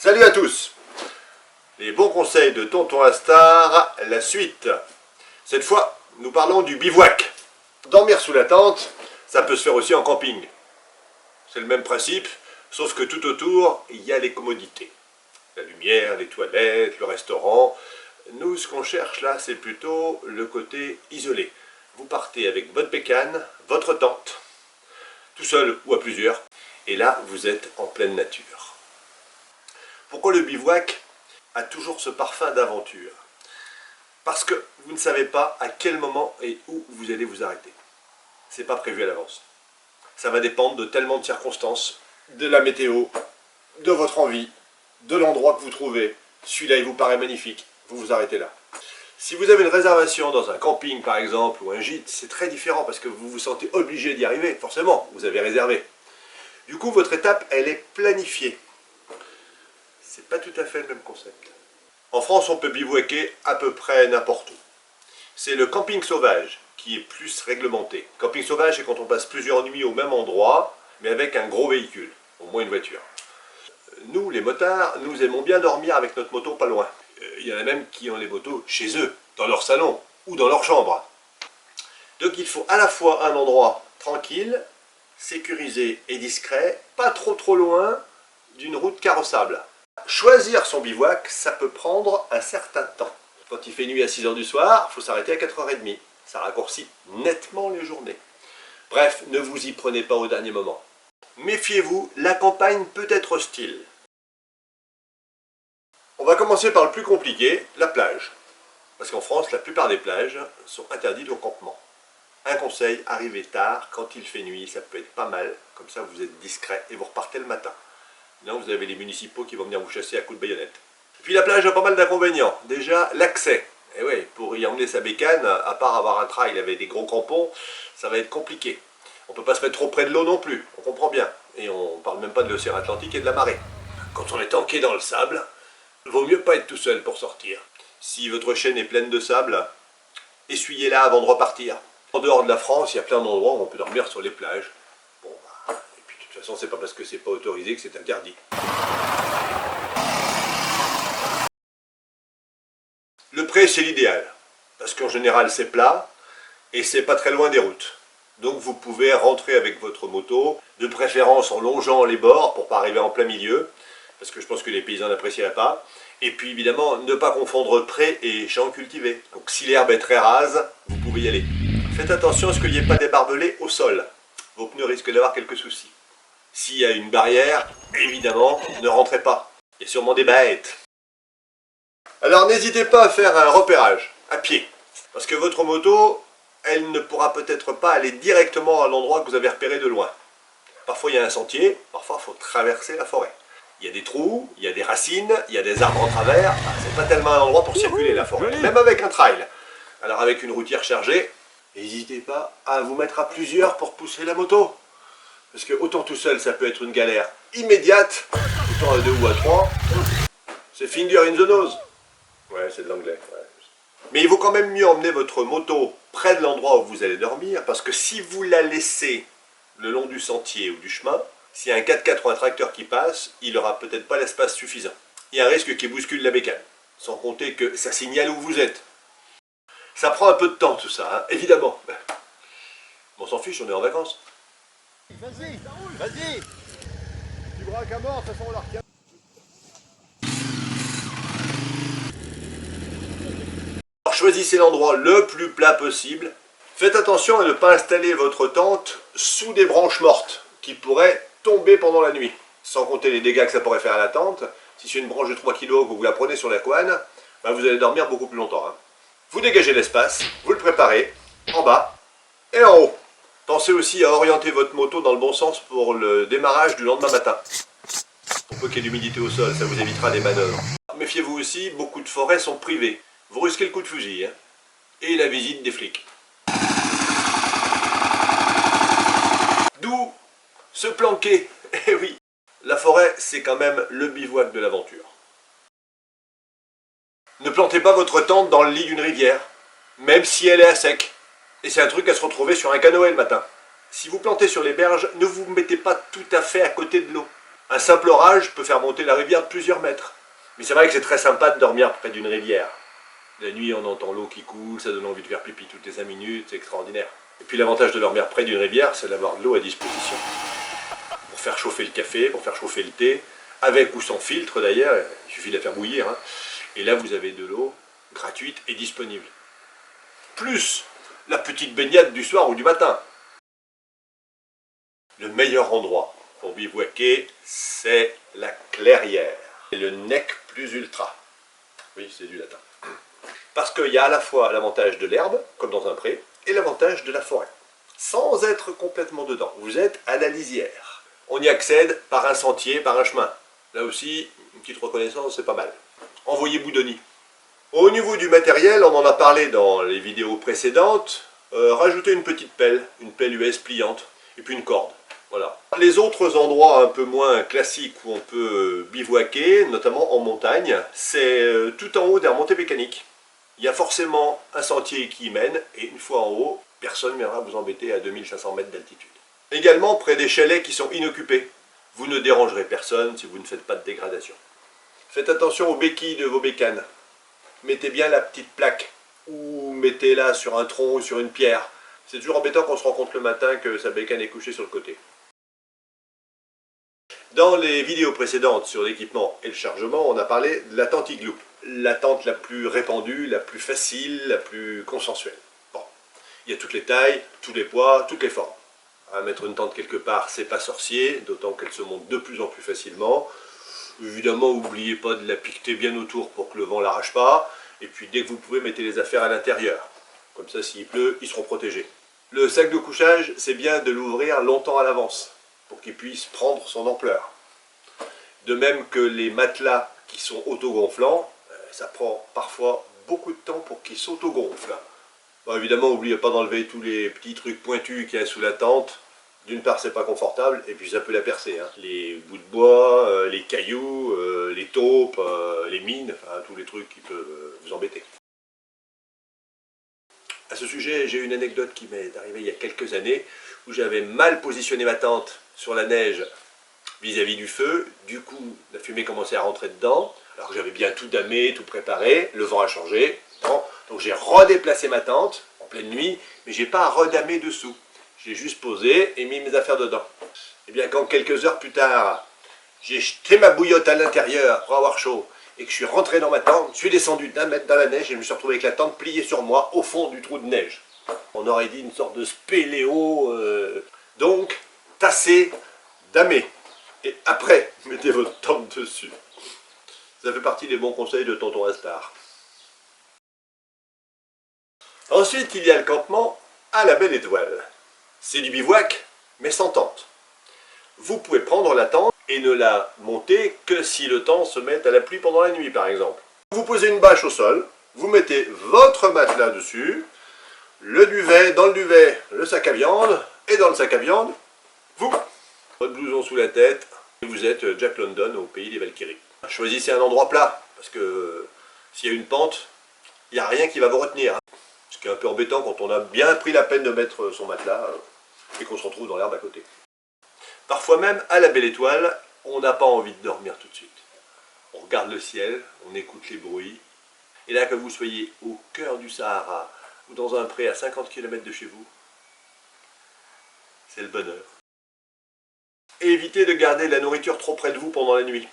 Salut à tous. Les bons conseils de Tonton Astar, la suite. Cette fois, nous parlons du bivouac. Dormir sous la tente, ça peut se faire aussi en camping. C'est le même principe, sauf que tout autour, il y a les commodités. La lumière, les toilettes, le restaurant. Nous, ce qu'on cherche là, c'est plutôt le côté isolé. Vous partez avec votre bécane, votre tente, tout seul ou à plusieurs, et là, vous êtes en pleine nature. Pourquoi le bivouac a toujours ce parfum d'aventure? Parce que vous ne savez pas à quel moment et où vous allez vous arrêter. C'est pas prévu à l'avance. Ça va dépendre de tellement de circonstances, de la météo, de votre envie, de l'endroit que vous trouvez. Celui-là, il vous paraît magnifique, vous vous arrêtez là. Si vous avez une réservation dans un camping par exemple, ou un gîte, c'est très différent parce que vous vous sentez obligé d'y arriver, forcément, vous avez réservé. Du coup, votre étape, elle est planifiée. C'est pas tout à fait le même concept. En France, on peut bivouaquer à peu près n'importe où. C'est le camping sauvage qui est plus réglementé. Camping sauvage, c'est quand on passe plusieurs nuits au même endroit, mais avec un gros véhicule, au moins une voiture. Nous, les motards, nous aimons bien dormir avec notre moto pas loin. Il y en a même qui ont les motos chez eux, dans leur salon ou dans leur chambre. Donc il faut à la fois un endroit tranquille, sécurisé et discret, pas trop loin d'une route carrossable. Choisir son bivouac, ça peut prendre un certain temps. Quand il fait nuit à 6 h du soir, il faut s'arrêter à 4 h 30. Ça raccourcit nettement les journées. Bref, ne vous y prenez pas au dernier moment. Méfiez-vous, la campagne peut être hostile. On va commencer par le plus compliqué, la plage. Parce qu'en France, la plupart des plages sont interdites au campement. Un conseil, arrivez tard, quand il fait nuit, ça peut être pas mal. Comme ça, vous êtes discret et vous repartez le matin. Sinon, vous avez les municipaux qui vont venir vous chasser à coups de baïonnette. Et puis la plage a pas mal d'inconvénients. Déjà, l'accès. Et oui, pour y emmener sa bécane, à part avoir un trail avec des gros crampons, ça va être compliqué. On ne peut pas se mettre trop près de l'eau non plus, on comprend bien. Et on ne parle même pas de l'océan Atlantique et de la marée. Quand on est tanké dans le sable, vaut mieux pas être tout seul pour sortir. Si votre chaîne est pleine de sable, essuyez-la avant de repartir. En dehors de la France, il y a plein d'endroits où on peut dormir sur les plages. Bon, bah, et puis de toute façon, c'est pas parce que c'est pas autorisé que c'est interdit. Le pré, c'est l'idéal, parce qu'en général, c'est plat et c'est pas très loin des routes. Donc vous pouvez rentrer avec votre moto, de préférence en longeant les bords pour pas arriver en plein milieu, parce que je pense que les paysans n'apprécieraient pas. Et puis évidemment, ne pas confondre pré et champ cultivé. Donc si l'herbe est très rase, vous pouvez y aller. Faites attention à ce qu'il n'y ait pas des barbelés au sol. Vos pneus risquent d'avoir quelques soucis. S'il y a une barrière, évidemment, ne rentrez pas. Il y a sûrement des bêtes. Alors n'hésitez pas à faire un repérage, à pied. Parce que votre moto, elle ne pourra peut-être pas aller directement à l'endroit que vous avez repéré de loin. Parfois il y a un sentier, parfois il faut traverser la forêt. Il y a des trous, il y a des racines, il y a des arbres en travers. C'est pas tellement un endroit pour circuler la forêt, même avec un trail. Alors avec une routière chargée, n'hésitez pas à vous mettre à plusieurs pour pousser la moto. Parce que autant tout seul, ça peut être une galère immédiate, autant à deux ou à trois, c'est finger in the nose. Ouais, c'est de l'anglais. Ouais. Mais il vaut quand même mieux emmener votre moto près de l'endroit où vous allez dormir, parce que si vous la laissez le long du sentier ou du chemin, s'il y a un 4x4 ou un tracteur qui passe, il n'aura peut-être pas l'espace suffisant. Il y a un risque qu'il bouscule la bécane, sans compter que ça signale où vous êtes. Ça prend un peu de temps tout ça, hein, évidemment. On s'en fiche, on est en vacances. Vas-y, vas-y. Tu braques à mort, de toute façon on la retient. Alors choisissez l'endroit le plus plat possible. Faites attention à ne pas installer votre tente sous des branches mortes qui pourraient tomber pendant la nuit. Sans compter les dégâts que ça pourrait faire à la tente. Si c'est une branche de 3 kg que vous la prenez sur la couenne, ben vous allez dormir beaucoup plus longtemps. Hein. Vous dégagez l'espace, vous le préparez en bas et en haut. Pensez aussi à orienter votre moto dans le bon sens pour le démarrage du lendemain matin. Pour peu qu'il y ait d'humidité au sol, ça vous évitera des manœuvres. Méfiez-vous aussi, beaucoup de forêts sont privées. Vous risquez le coup de fusil, hein, et la visite des flics. D'où se planquer. Eh oui, la forêt, c'est quand même le bivouac de l'aventure. Ne plantez pas votre tente dans le lit d'une rivière, même si elle est à sec. Et c'est un truc à se retrouver sur un canoë le matin. Si vous plantez sur les berges, ne vous mettez pas tout à fait à côté de l'eau. Un simple orage peut faire monter la rivière de plusieurs mètres. Mais c'est vrai que c'est très sympa de dormir près d'une rivière. La nuit, on entend l'eau qui coule, ça donne envie de faire pipi toutes les 5 minutes, c'est extraordinaire. Et puis l'avantage de dormir près d'une rivière, c'est d'avoir de l'eau à disposition. Pour faire chauffer le café, pour faire chauffer le thé, avec ou sans filtre d'ailleurs, il suffit de la faire bouillir. Hein. Et là, vous avez de l'eau gratuite et disponible. Plus la petite baignade du soir ou du matin. Le meilleur endroit pour bivouaquer, c'est la clairière. Et le nec plus ultra. Oui, c'est du latin. Parce qu'il y a à la fois l'avantage de l'herbe, comme dans un pré, et l'avantage de la forêt. Sans être complètement dedans. Vous êtes à la lisière. On y accède par un sentier, par un chemin. Là aussi, une petite reconnaissance, c'est pas mal. Envoyez Boudoni. Au niveau du matériel, on en a parlé dans les vidéos précédentes. Rajoutez une petite pelle US pliante, et puis une corde. Voilà. Les autres endroits un peu moins classiques où on peut bivouaquer, notamment en montagne, c'est tout en haut des remontées mécaniques. Il y a forcément un sentier qui y mène, et une fois en haut, personne ne viendra vous embêter à 2500 mètres d'altitude. Également près des chalets qui sont inoccupés. Vous ne dérangerez personne si vous ne faites pas de dégradation. Faites attention aux béquilles de vos bécanes. Mettez bien la petite plaque, ou mettez-la sur un tronc ou sur une pierre. C'est toujours embêtant qu'on se rend compte le matin que sa bécane est couchée sur le côté. Dans les vidéos précédentes sur l'équipement et le chargement, on a parlé de la tente igloo. La tente la plus répandue, la plus facile, la plus consensuelle. Bon, il y a toutes les tailles, tous les poids, toutes les formes. Mettre une tente quelque part, c'est pas sorcier, d'autant qu'elle se monte de plus en plus facilement. Évidemment, n'oubliez pas de la piqueter bien autour pour que le vent ne l'arrache pas. Et puis dès que vous pouvez, mettez les affaires à l'intérieur. Comme ça, s'il pleut, ils seront protégés. Le sac de couchage, c'est bien de l'ouvrir longtemps à l'avance, pour qu'il puisse prendre son ampleur. De même que les matelas qui sont autogonflants, ça prend parfois beaucoup de temps pour qu'ils s'autogonflent. Bon, évidemment, n'oubliez pas d'enlever tous les petits trucs pointus qu'il y a sous la tente. D'une part, c'est pas confortable, et puis ça peut la percer. Hein. Les bouts de bois, les cailloux, les taupes, les mines, enfin tous les trucs qui peuvent vous embêter. À ce sujet, j'ai une anecdote qui m'est arrivée il y a quelques années, où j'avais mal positionné ma tente sur la neige vis-à-vis du feu. Du coup, la fumée commençait à rentrer dedans, alors que j'avais bien tout damé, tout préparé, le vent a changé. Bon, donc j'ai redéplacé ma tente en pleine nuit, mais j'ai pas redamé dessous. J'ai juste posé et mis mes affaires dedans. Et bien quand quelques heures plus tard, j'ai jeté ma bouillotte à l'intérieur pour avoir chaud, et que je suis rentré dans ma tente, je suis descendu d'1 mètre dans la neige et je me suis retrouvé avec la tente pliée sur moi au fond du trou de neige. On aurait dit une sorte de spéléo. Donc, tassez, damez. Et après, mettez votre tente dessus. Ça fait partie des bons conseils de Tonton Astar. Ensuite, il y a le campement à la Belle Étoile. C'est du bivouac, mais sans tente. Vous pouvez prendre la tente et ne la monter que si le temps se met à la pluie pendant la nuit, par exemple. Vous posez une bâche au sol, vous mettez votre matelas dessus, le duvet, dans le duvet, le sac à viande, et dans le sac à viande, vous, votre blouson sous la tête, et vous êtes Jack London au pays des Valkyries. Choisissez un endroit plat, parce que s'il y a une pente, il n'y a rien qui va vous retenir. Ce qui est un peu embêtant quand on a bien pris la peine de mettre son matelas et qu'on se retrouve dans l'herbe à côté. Parfois même, à la Belle Étoile, on n'a pas envie de dormir tout de suite. On regarde le ciel, on écoute les bruits, et là que vous soyez au cœur du Sahara, ou dans un pré à 50 km de chez vous, c'est le bonheur. Et évitez de garder la nourriture trop près de vous pendant la nuit.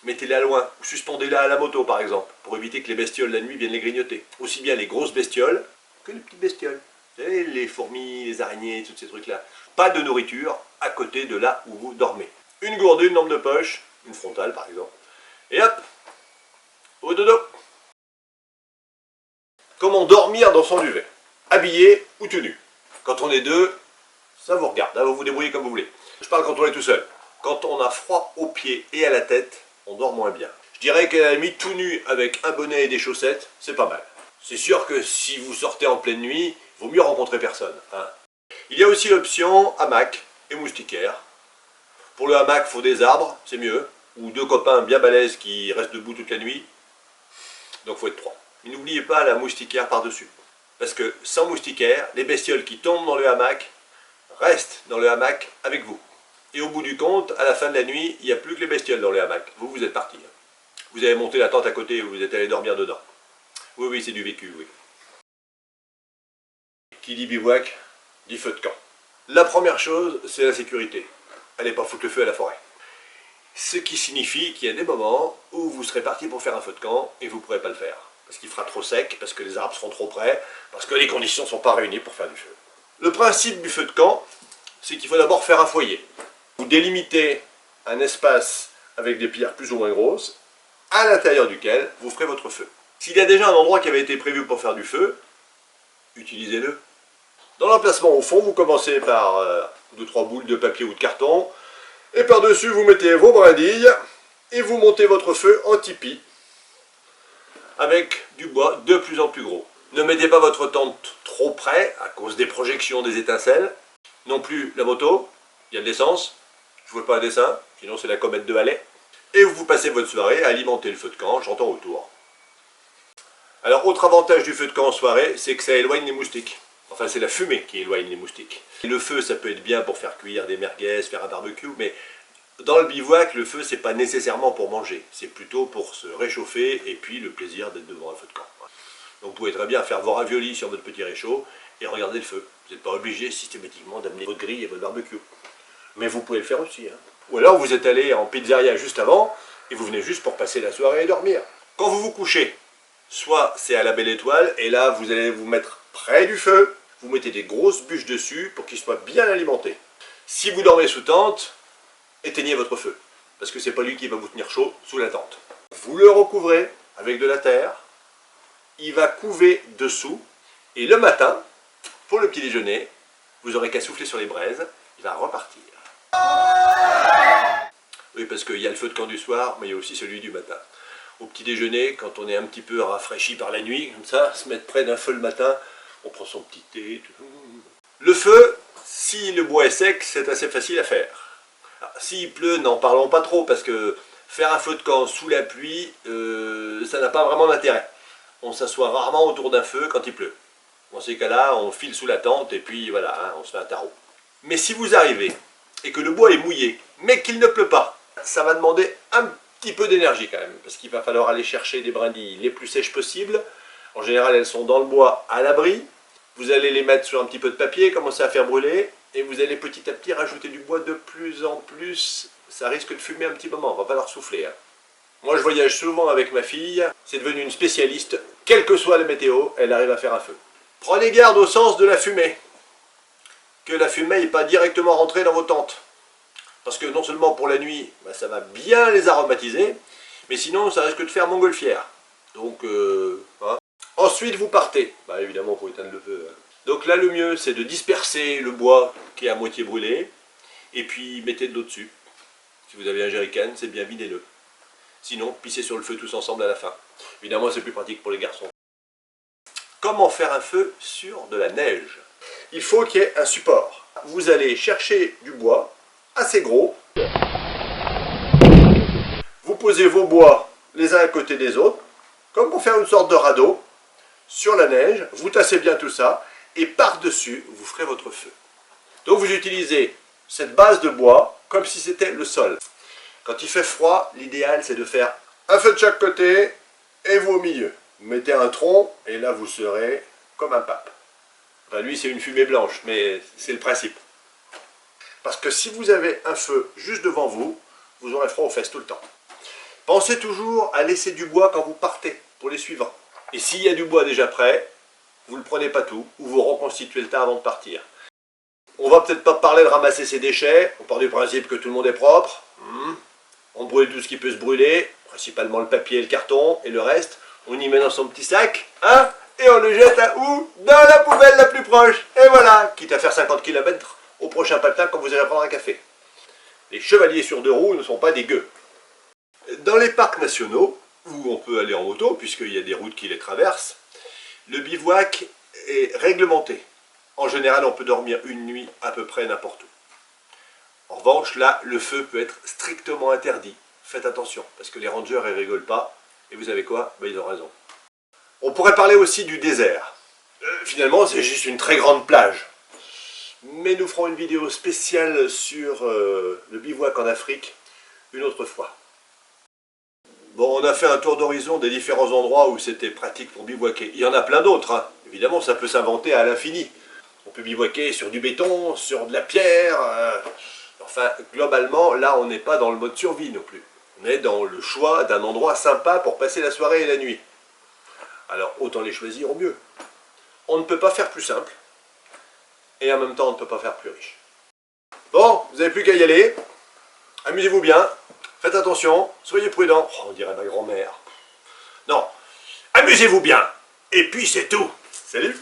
Mettez-la loin, ou suspendez-la à la moto par exemple, pour éviter que les bestioles la nuit viennent les grignoter. Aussi bien les grosses bestioles que les petites bestioles. Vous savez, les fourmis, les araignées, tous ces trucs-là. Pas de nourriture à côté de là où vous dormez. Une gourde, une lampe de poche, une frontale par exemple. Et hop, au dodo. Comment dormir dans son duvet? Habillé ou tout nu? Quand on est deux, ça vous regarde, hein, vous vous débrouillez comme vous voulez. Je parle quand on est tout seul. Quand on a froid aux pieds et à la tête, on dort moins bien. Je dirais qu'à la limite, tout nu avec un bonnet et des chaussettes, c'est pas mal. C'est sûr que si vous sortez en pleine nuit, il vaut mieux rencontrer personne. Hein. Il y a aussi l'option hamac et moustiquaire. Pour le hamac, il faut des arbres, c'est mieux. Ou deux copains bien balèzes qui restent debout toute la nuit. Donc il faut être trois. Et n'oubliez pas la moustiquaire par-dessus. Parce que sans moustiquaire, les bestioles qui tombent dans le hamac restent dans le hamac avec vous. Et au bout du compte, à la fin de la nuit, il n'y a plus que les bestioles dans les hamacs. Vous, vous êtes partis. Vous avez monté la tente à côté et vous êtes allé dormir dedans. Oui, oui, c'est du vécu, oui. Qui dit bivouac, dit feu de camp. La première chose, c'est la sécurité. Allez pas foutre le feu à la forêt. Ce qui signifie qu'il y a des moments où vous serez parti pour faire un feu de camp et vous ne pourrez pas le faire. Parce qu'il fera trop sec, parce que les arbres seront trop près, parce que les conditions ne sont pas réunies pour faire du feu. Le principe du feu de camp, c'est qu'il faut d'abord faire un foyer. Vous délimitez un espace avec des pierres plus ou moins grosses, à l'intérieur duquel vous ferez votre feu. S'il y a déjà un endroit qui avait été prévu pour faire du feu, utilisez-le. Dans l'emplacement au fond, vous commencez par 2-3 boules de papier ou de carton, et par-dessus, vous mettez vos brindilles et vous montez votre feu en tipi avec du bois de plus en plus gros. Ne mettez pas votre tente trop près à cause des projections des étincelles. Non plus la moto, il y a de l'essence. Je ne vois pas un dessin, sinon c'est la comète de Halley. Et vous passez votre soirée à alimenter le feu de camp, j'entends autour. Alors, autre avantage du feu de camp en soirée, c'est que ça éloigne les moustiques. Enfin, c'est la fumée qui éloigne les moustiques. Et le feu, ça peut être bien pour faire cuire des merguez, faire un barbecue, mais dans le bivouac, le feu, c'est pas nécessairement pour manger. C'est plutôt pour se réchauffer et puis le plaisir d'être devant un feu de camp. Donc, vous pouvez très bien faire vos raviolis sur votre petit réchaud et regarder le feu. Vous n'êtes pas obligé systématiquement d'amener votre grille et votre barbecue. Mais vous pouvez le faire aussi. Ou alors, vous êtes allé en pizzeria juste avant et vous venez juste pour passer la soirée et dormir. Quand vous vous couchez, soit c'est à la belle étoile, et là, vous allez vous mettre près du feu. Vous mettez des grosses bûches dessus pour qu'il soit bien alimenté. Si vous dormez sous tente, éteignez votre feu, parce que c'est pas lui qui va vous tenir chaud sous la tente. Vous le recouvrez avec de la terre, il va couver dessous, et le matin, pour le petit déjeuner, vous aurez qu'à souffler sur les braises, il va repartir. Oui, parce qu'il y a le feu de camp du soir, mais il y a aussi celui du matin. Au petit déjeuner, quand on est un petit peu rafraîchi par la nuit, comme ça, se mettre près d'un feu le matin, on prend son petit thé. Le feu, si le bois est sec, c'est assez facile à faire. S'il pleut, n'en parlons pas trop, parce que faire un feu de camp sous la pluie, ça n'a pas vraiment d'intérêt. On s'assoit rarement autour d'un feu quand il pleut. Dans ces cas-là, on file sous la tente et puis voilà, hein, on se fait un tarot. Mais si vous arrivez et que le bois est mouillé, mais qu'il ne pleut pas, ça va demander un petit peu d'énergie quand même, parce qu'il va falloir aller chercher des brindilles les plus sèches possibles. En général, elles sont dans le bois à l'abri. Vous allez les mettre sur un petit peu de papier, commencer à faire brûler, et vous allez petit à petit rajouter du bois de plus en plus. Ça risque de fumer un petit moment, on va pas leur souffler. Hein. Moi, je voyage souvent avec ma fille, c'est devenu une spécialiste. Quelle que soit la météo, elle arrive à faire un feu. Prenez garde au sens de la fumée. Que la fumée n'est pas directement rentrée dans vos tentes. Parce que non seulement pour la nuit, ça va bien les aromatiser, mais sinon, ça risque de faire montgolfière. Donc, hein. Ensuite, vous partez. Évidemment, il faut éteindre le feu. Hein. Donc là, le mieux, c'est de disperser le bois qui est à moitié brûlé, et puis mettez de l'eau dessus. Si vous avez un jerrycan, c'est bien, videz-le. Sinon, pissez sur le feu tous ensemble à la fin. Évidemment, c'est plus pratique pour les garçons. Comment faire un feu sur de la neige? Il faut qu'il y ait un support. Vous allez chercher du bois assez gros. Vous posez vos bois les uns à côté des autres, comme pour faire une sorte de radeau, sur la neige, vous tassez bien tout ça, et par-dessus, vous ferez votre feu. Donc vous utilisez cette base de bois comme si c'était le sol. Quand il fait froid, l'idéal c'est de faire un feu de chaque côté, et vous au milieu. Vous mettez un tronc, et là vous serez comme un pape. Enfin lui c'est une fumée blanche, mais c'est le principe. Parce que si vous avez un feu juste devant vous, vous aurez froid aux fesses tout le temps. Pensez toujours à laisser du bois quand vous partez, pour les suivants. Et s'il y a du bois déjà prêt, vous ne le prenez pas tout, ou vous reconstituez le tas avant de partir. On va peut-être pas parler de ramasser ses déchets, on part du principe que tout le monde est propre. On brûle tout ce qui peut se brûler, principalement le papier et le carton, et le reste, on y met dans son petit sac, hein, et on le jette à où? Dans la poubelle la plus proche. Et voilà, quitte à faire 50 km au prochain patin quand vous irez prendre un café. Les chevaliers sur deux roues ne sont pas des gueux. Dans les parcs nationaux, où on peut aller en moto, puisqu'il y a des routes qui les traversent, le bivouac est réglementé. En général, on peut dormir une nuit à peu près n'importe où. En revanche, là, le feu peut être strictement interdit. Faites attention, parce que les rangers, ils rigolent pas. Et vous savez quoi? Ils ont raison. On pourrait parler aussi du désert. Finalement, c'est juste une très grande plage. Mais nous ferons une vidéo spéciale sur le bivouac en Afrique une autre fois. Bon, on a fait un tour d'horizon des différents endroits où c'était pratique pour bivouaquer. Il y en a plein d'autres, hein. Évidemment, ça peut s'inventer à l'infini. On peut bivouaquer sur du béton, sur de la pierre. Enfin, globalement, là, on n'est pas dans le mode survie non plus. On est dans le choix d'un endroit sympa pour passer la soirée et la nuit. Alors, autant les choisir au mieux. On ne peut pas faire plus simple. Et en même temps, on ne peut pas faire plus riche. Bon, vous n'avez plus qu'à y aller. Amusez-vous bien. Faites attention. Soyez prudents. Oh, on dirait ma grand-mère. Non. Amusez-vous bien. Et puis c'est tout. Salut.